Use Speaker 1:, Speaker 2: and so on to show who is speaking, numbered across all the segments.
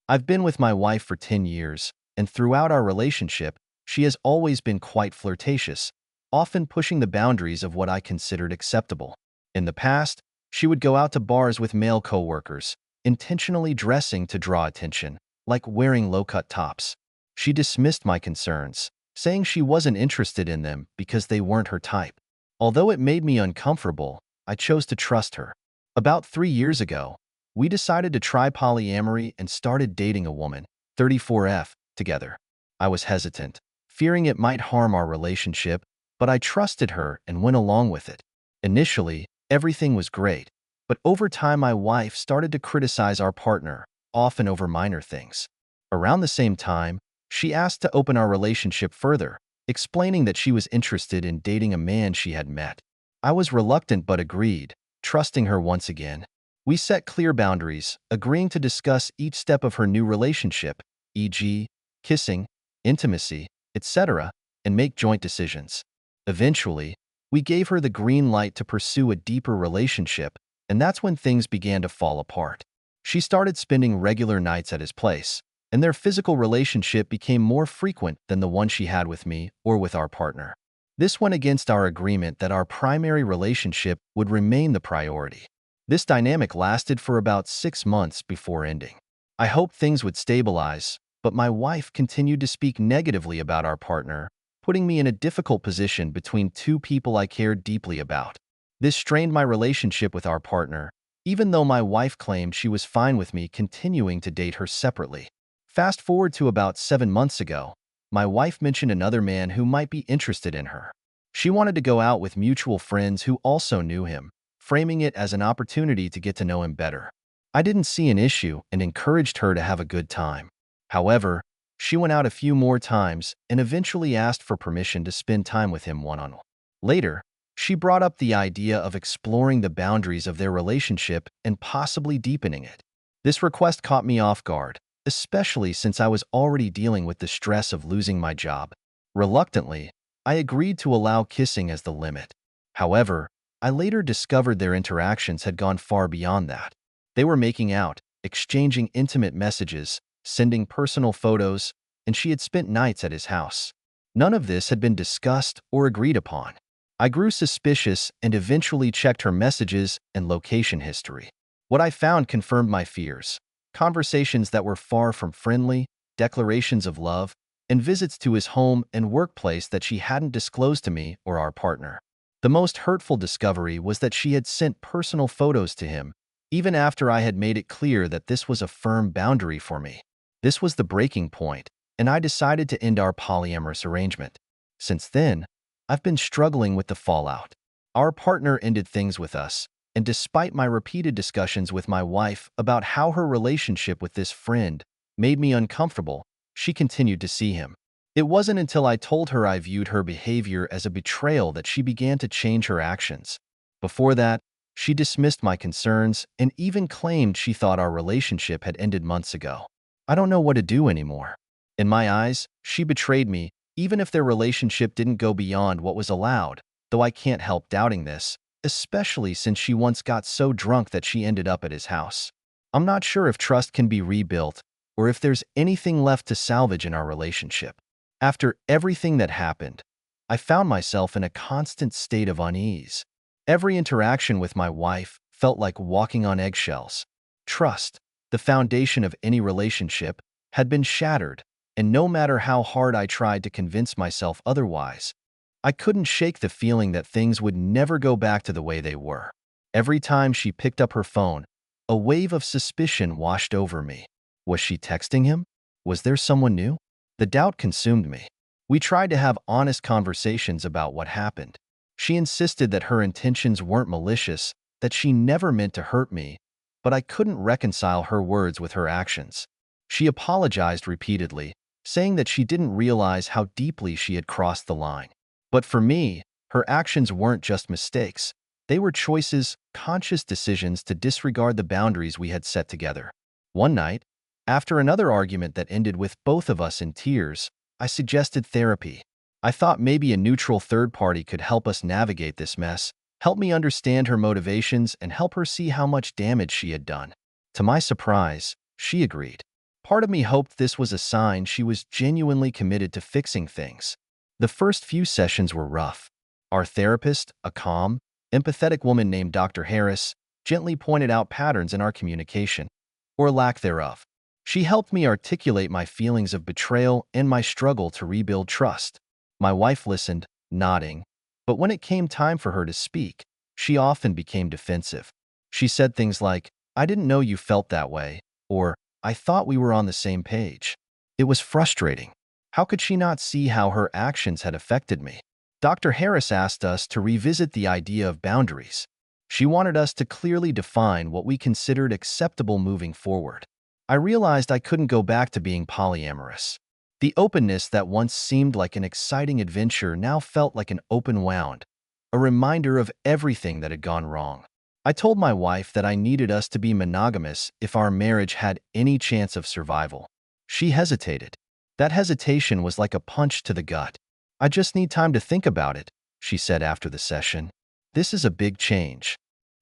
Speaker 1: I've been with my wife for 10 years, and throughout our relationship, she has always been quite flirtatious, often pushing the boundaries of what I considered acceptable. In the past, she would go out to bars with male coworkers, intentionally dressing to draw attention, like wearing low-cut tops. She dismissed my concerns, saying she wasn't interested in them because they weren't her type. Although it made me uncomfortable, I chose to trust her. About 3 years ago, we decided to try polyamory and started dating a woman, 34F, together. I was hesitant, fearing it might harm our relationship, but I trusted her and went along with it. Initially, everything was great, but over time my wife started to criticize our partner, often over minor things. Around the same time, she asked to open our relationship further, explaining that she was interested in dating a man she had met. I was reluctant but agreed, trusting her once again. We set clear boundaries, agreeing to discuss each step of her new relationship, e.g., kissing, intimacy, etc., and make joint decisions. Eventually, we gave her the green light to pursue a deeper relationship, and that's when things began to fall apart. She started spending regular nights at his place, and their physical relationship became more frequent than the one she had with me or with our partner. This went against our agreement that our primary relationship would remain the priority. This dynamic lasted for about 6 months before ending. I hoped things would stabilize, but my wife continued to speak negatively about our partner, putting me in a difficult position between two people I cared deeply about. This strained my relationship with our partner, even though my wife claimed she was fine with me continuing to date her separately. Fast forward to about 7 months ago, my wife mentioned another man who might be interested in her. She wanted to go out with mutual friends who also knew him, framing it as an opportunity to get to know him better. I didn't see an issue and encouraged her to have a good time. However, she went out a few more times and eventually asked for permission to spend time with him one-on-one. Later, she brought up the idea of exploring the boundaries of their relationship and possibly deepening it. This request caught me off guard, especially since I was already dealing with the stress of losing my job. Reluctantly, I agreed to allow kissing as the limit. However, I later discovered their interactions had gone far beyond that. They were making out, exchanging intimate messages, sending personal photos, and she had spent nights at his house. None of this had been discussed or agreed upon. I grew suspicious and eventually checked her messages and location history. What I found confirmed my fears. Conversations that were far from friendly, declarations of love, and visits to his home and workplace that she hadn't disclosed to me or our partner. The most hurtful discovery was that she had sent personal photos to him, even after I had made it clear that this was a firm boundary for me. This was the breaking point, and I decided to end our polyamorous arrangement. Since then, I've been struggling with the fallout. Our partner ended things with us, and despite my repeated discussions with my wife about how her relationship with this friend made me uncomfortable, she continued to see him. It wasn't until I told her I viewed her behavior as a betrayal that she began to change her actions. Before that, she dismissed my concerns and even claimed she thought our relationship had ended months ago. I don't know what to do anymore. In my eyes, she betrayed me, even if their relationship didn't go beyond what was allowed, though I can't help doubting this, especially since she once got so drunk that she ended up at his house. I'm not sure if trust can be rebuilt or if there's anything left to salvage in our relationship. After everything that happened, I found myself in a constant state of unease. Every interaction with my wife felt like walking on eggshells. Trust, the foundation of any relationship, had been shattered, and no matter how hard I tried to convince myself otherwise, I couldn't shake the feeling that things would never go back to the way they were. Every time she picked up her phone, a wave of suspicion washed over me. Was she texting him? Was there someone new? The doubt consumed me. We tried to have honest conversations about what happened. She insisted that her intentions weren't malicious, that she never meant to hurt me, but I couldn't reconcile her words with her actions. She apologized repeatedly, saying that she didn't realize how deeply she had crossed the line. But for me, her actions weren't just mistakes. They were choices, conscious decisions to disregard the boundaries we had set together. One night, after another argument that ended with both of us in tears, I suggested therapy. I thought maybe a neutral third party could help us navigate this mess, help me understand her motivations, and help her see how much damage she had done. To my surprise, she agreed. Part of me hoped this was a sign she was genuinely committed to fixing things. The first few sessions were rough. Our therapist, a calm, empathetic woman named Dr. Harris, gently pointed out patterns in our communication, or lack thereof. She helped me articulate my feelings of betrayal and my struggle to rebuild trust. My wife listened, nodding, but when it came time for her to speak, she often became defensive. She said things like, "I didn't know you felt that way," or "I thought we were on the same page." It was frustrating. How could she not see how her actions had affected me? Dr. Harris asked us to revisit the idea of boundaries. She wanted us to clearly define what we considered acceptable moving forward. I realized I couldn't go back to being polyamorous. The openness that once seemed like an exciting adventure now felt like an open wound, a reminder of everything that had gone wrong. I told my wife that I needed us to be monogamous if our marriage had any chance of survival. She hesitated. That hesitation was like a punch to the gut. "I just need time to think about it," she said after the session. "This is a big change."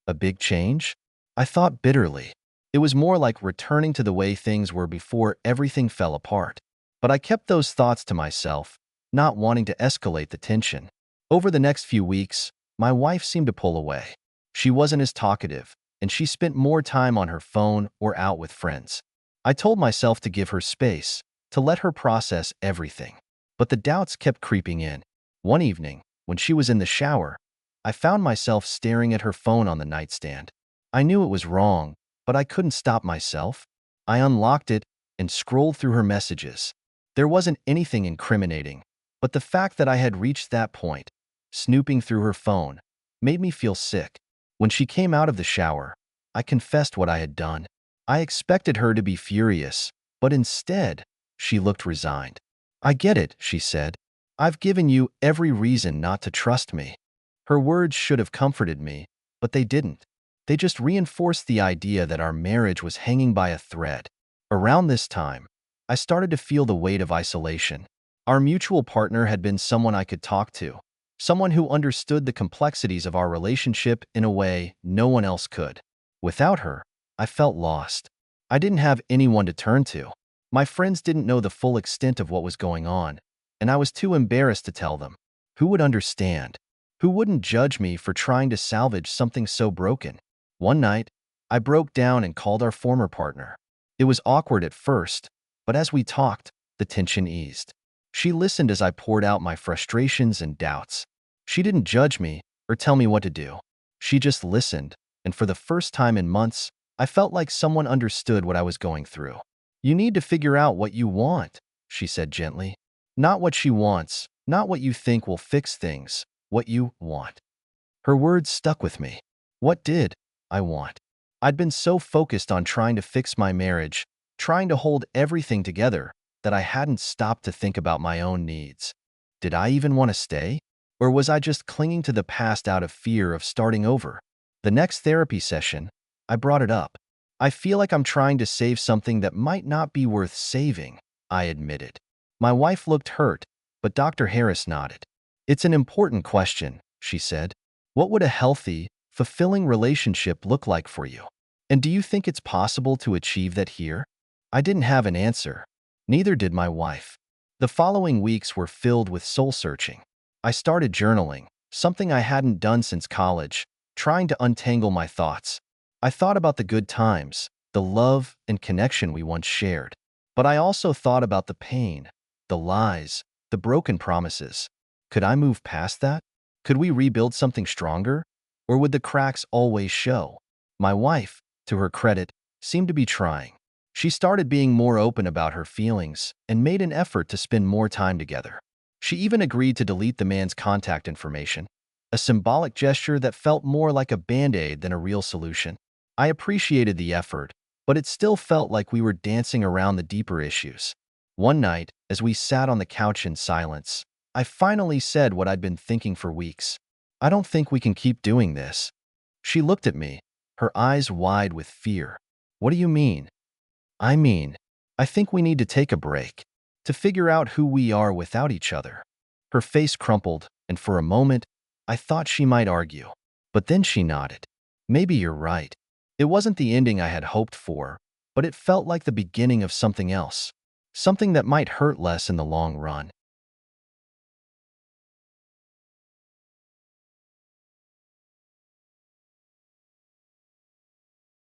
Speaker 1: A big change? I thought bitterly. It was more like returning to the way things were before everything fell apart. But I kept those thoughts to myself, not wanting to escalate the tension. Over the next few weeks, my wife seemed to pull away. She wasn't as talkative, and she spent more time on her phone or out with friends. I told myself to give her space, to let her process everything. But the doubts kept creeping in. One evening, when she was in the shower, I found myself staring at her phone on the nightstand. I knew it was wrong, but I couldn't stop myself. I unlocked it and scrolled through her messages. There wasn't anything incriminating, but the fact that I had reached that point, snooping through her phone, made me feel sick. When she came out of the shower, I confessed what I had done. I expected her to be furious, but instead, she looked resigned. "I get it," she said. "I've given you every reason not to trust me." Her words should have comforted me, but they didn't. They just reinforced the idea that our marriage was hanging by a thread. Around this time, I started to feel the weight of isolation. Our mutual partner had been someone I could talk to, someone who understood the complexities of our relationship in a way no one else could. Without her, I felt lost. I didn't have anyone to turn to. My friends didn't know the full extent of what was going on, and I was too embarrassed to tell them. Who would understand? Who wouldn't judge me for trying to salvage something so broken? One night, I broke down and called our former partner. It was awkward at first, but as we talked, the tension eased. She listened as I poured out my frustrations and doubts. She didn't judge me or tell me what to do. She just listened, and for the first time in months, I felt like someone understood what I was going through. "You need to figure out what you want," she said gently. "Not what she wants, not what you think will fix things, what you want." Her words stuck with me. What did I want? I'd been so focused on trying to fix my marriage, trying to hold everything together, that I hadn't stopped to think about my own needs. Did I even want to stay? Or was I just clinging to the past out of fear of starting over? The next therapy session, I brought it up. "I feel like I'm trying to save something that might not be worth saving," I admitted. My wife looked hurt, but Dr. Harris nodded. "It's an important question," she said. "What would a healthy, fulfilling relationship look like for you? And do you think it's possible to achieve that here?" I didn't have an answer. Neither did my wife. The following weeks were filled with soul-searching. I started journaling, something I hadn't done since college, trying to untangle my thoughts. I thought about the good times, the love and connection we once shared. But I also thought about the pain, the lies, the broken promises. Could I move past that? Could we rebuild something stronger? Or would the cracks always show? My wife, to her credit, seemed to be trying. She started being more open about her feelings and made an effort to spend more time together. She even agreed to delete the man's contact information, a symbolic gesture that felt more like a band-aid than a real solution. I appreciated the effort, but it still felt like we were dancing around the deeper issues. One night, as we sat on the couch in silence, I finally said what I'd been thinking for weeks. "I don't think we can keep doing this." She looked at me, her eyes wide with fear. "What do you mean?" "I mean, I think we need to take a break, to figure out who we are without each other." Her face crumpled, and for a moment, I thought she might argue. But then she nodded. "Maybe you're right." It wasn't the ending I had hoped for, but it felt like the beginning of something else, something that might hurt less in the long run.